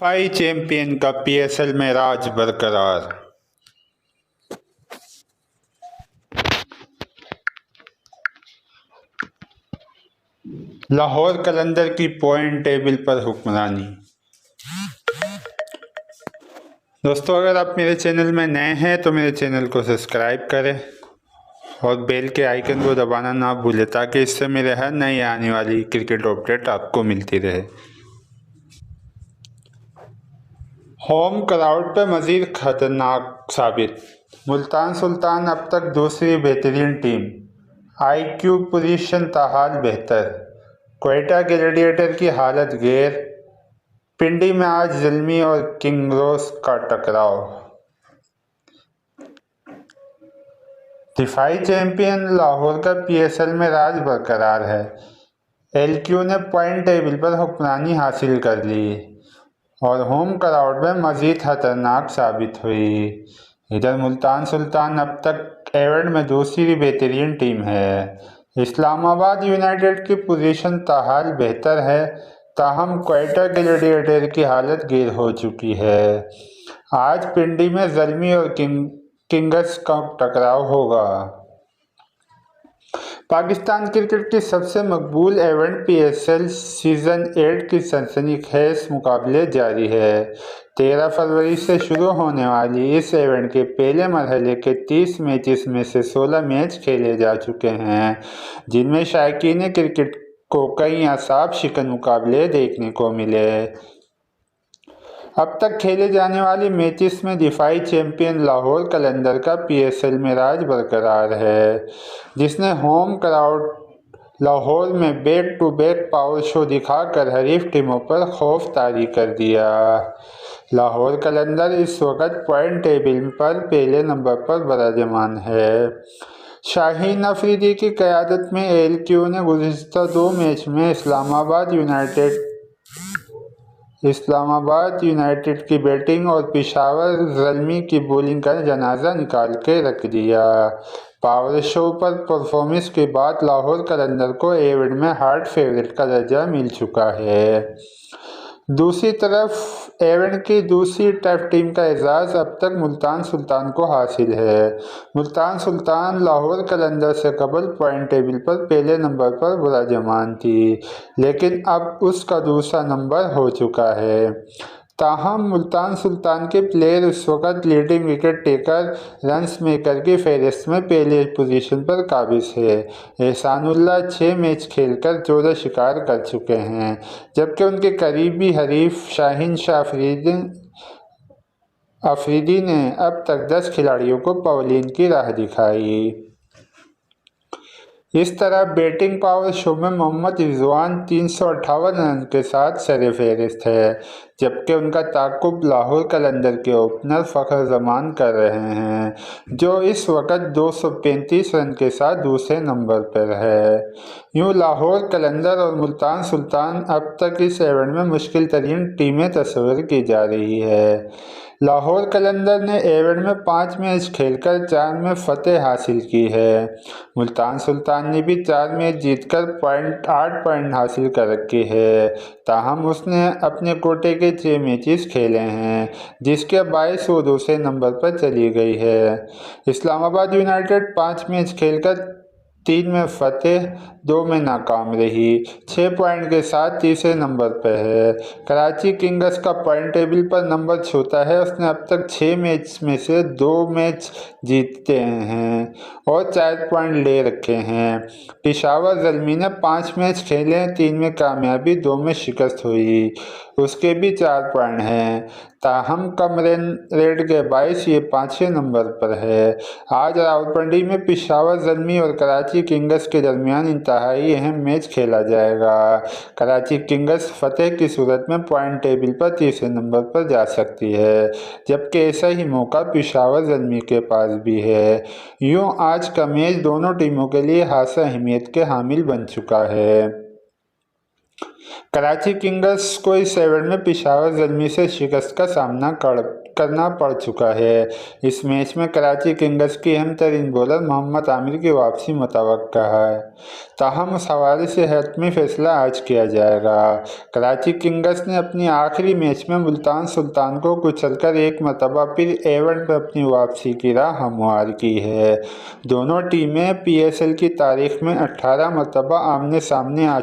दफाई champion का PSL में राज बरकरार। लाहौर कलंदर की पॉइंट टेबल पर हुक्मरानी। दोस्तों, अगर आप मेरे चैनल में नए हैं तो मेरे चैनल को सब्सक्राइब करें और बेल के आइकन को दबाना ना भूलें ताकि इससे मेरे हर नई आने वाली क्रिकेट अपडेट आपको मिलती रहे। होम क्राउड पर मजीद खतरनाक साबित। मुल्तान सुल्तान अब तक दूसरी बेहतरीन टीम। आईक्यू पोजीशन ताहाल बेहतर। क्वेटा ग्लैडिएटर की हालत गैर। पिंडी में आज ज़ल्मी और किंग्स का टकराव। दिफाई चैंपियन लाहौर का पीएसएल में राज बरकरार है। एलक्यू ने पॉइंट टेबल पर हुक्मरानी हासिल कर ली और होम क्राउड में मजीद खतरनाक साबित हुई। इधर मुल्तान सुल्तान अब तक एवेंट में दूसरी बेहतरीन टीम है। इस्लामाबाद यूनाइटेड की पोजीशन ताहाल बेहतर है, ताहम क्वेटा ग्लैडिएटर की हालत गैर हो चुकी है। आज पिंडी में ज़ल्मी और किंग्स का टकराव होगा। पाकिस्तान क्रिकेट की सबसे मकबूल इवेंट पीएसएल सीज़न 8 की सनसनीखेज मुकाबले जारी है। 13 फरवरी से शुरू होने वाली इस इवेंट के पहले मरहले के 30 मैचेस में से 16 मैच खेले जा चुके हैं, जिनमें शायकीन क्रिकेट को कई असाब शिकन मुकाबले देखने को मिले। अब तक खेले जाने वाले मैचेस में दिफाई चैंपियन लाहौर कलंदर का पीएसएल में राज बरकरार है, जिसने होम क्राउड लाहौर में back to back power show दिखाकर हरीफ टीमों पर खौफ तारी कर दिया। लाहौर कलंदर इस वक्त पॉइंट टेबल पर पहले नंबर पर बराजमान है। शाहीन अफरीदी की क़यादत में एलक्यू ने गुज़िश्ता 2 मैच में इस्लामाबाद यूनाइटेड की बैटिंग और पेशावर ज़ल्मी की बॉलिंग का जनाजा निकाल के रख दिया। पावर शो पर परफॉर्मेंस के बाद लाहौर कलंदर को एवेंट में हार्ड फेवरेट का दर्जा मिल चुका है। दूसरी तरफ एवेंट की दूसरी टफ टीम का एजाज़ अब तक मुल्तान सुल्तान को हासिल है। मुल्तान सुल्तान लाहौर कलंदर से कबल पॉइंट टेबल पर पहले नंबर पर बराजमान थी, लेकिन अब उसका दूसरा नंबर हो चुका है। ताहम मुल्तान सुल्तान के प्लेयर इस वक्त leading wicket taker runs maker की फहरिस्त में पहले पोजीशन पर काबिज है। एहसानुल्लाह 6 मैच खेलकर 14 शिकार कर चुके हैं, जबकि उनके करीबी हरीफ शाहीन शाह अफरीदी ने अब तक 10 खिलाड़ियों को पवेलियन की राह दिखाई। इस तरह बैटिंग पावर शो में मोहम्मद रिजवान 358 रन के साथ सरफहरिस्त है, जबकि उनका ताक़ुब लाहौर कलंदर के ओपनर फ़खर जमान कर रहे हैं, जो इस वक्त 235 रन के साथ दूसरे नंबर पर है। यूँ लाहौर कलंदर और मुल्तान सुल्तान अब तक इस इवेंट में मुश्किल तरीन टीमें तस्वीर की जा रही है। लाहौर कलंदर ने इवेंट में 5 मैच खेलकर 4 में फतेह हासिल की है। मुल्तान सुल्तान ने भी 4 मैच जीतकर 8 पॉइंट हासिल कर रखे है, ताहम उसने अपने कोटे के 6 मैचेस खेले हैं, जिसके बायस वो दूसरे नंबर पर चली गई है। इस्लामाबाद यूनाइटेड 5 मैच खेलकर 3 में फतेह, 2 में नाकाम रही, 6 पॉइंट के साथ तीसरे नंबर पर है। कराची किंग्स का पॉइंट टेबल पर नंबर छोटा है। उसने अब तक 6 मैच में से 2 मैच जीते हैं और 4 पॉइंट ले रखे हैं। पेशावर ज़ल्मी ने 5 मैच खेले हैं, 3 में कामयाबी, 2 में शिकस्त हुई, उसके भी 4 पॉइंट हैं। ताहम कम रन रेट के बायस ये 5वें नंबर पर है। आज रावलपिंडी में पेशावर ज़ल्मी और कराची किंग्स के दरमियान इंतहाई अहम मैच खेला जाएगा। कराची किंग्स फतेह की सूरत में पॉइंट टेबल पर तीसरे नंबर पर जा सकती है, जबकि ऐसा ही मौका पेशावर ज़ल्मी के पास भी है। यूँ आज का मैच दोनों टीमों के लिए खासा अहमियत के हामिल बन चुका है। कराची किंग्स को इस इवेंट में पेशावर ज़ल्मी से शिकस्त का सामना करना पड़ चुका है। इस मैच में कराची किंग्स की अहम तरीन बॉलर मोहम्मद आमिर की वापसी मुतवक्का है, ताहम उस हवाले से हतमी फैसला आज किया जाएगा। कराची किंग्स ने अपनी आखिरी मैच में मुल्तान सुल्तान को कुचलकर एक मरतबा फिर A1 पर अपनी वापसी की राह हमवार की है। दोनों टीमें PSL की तारीख में 18 मरतबा आमने सामने आ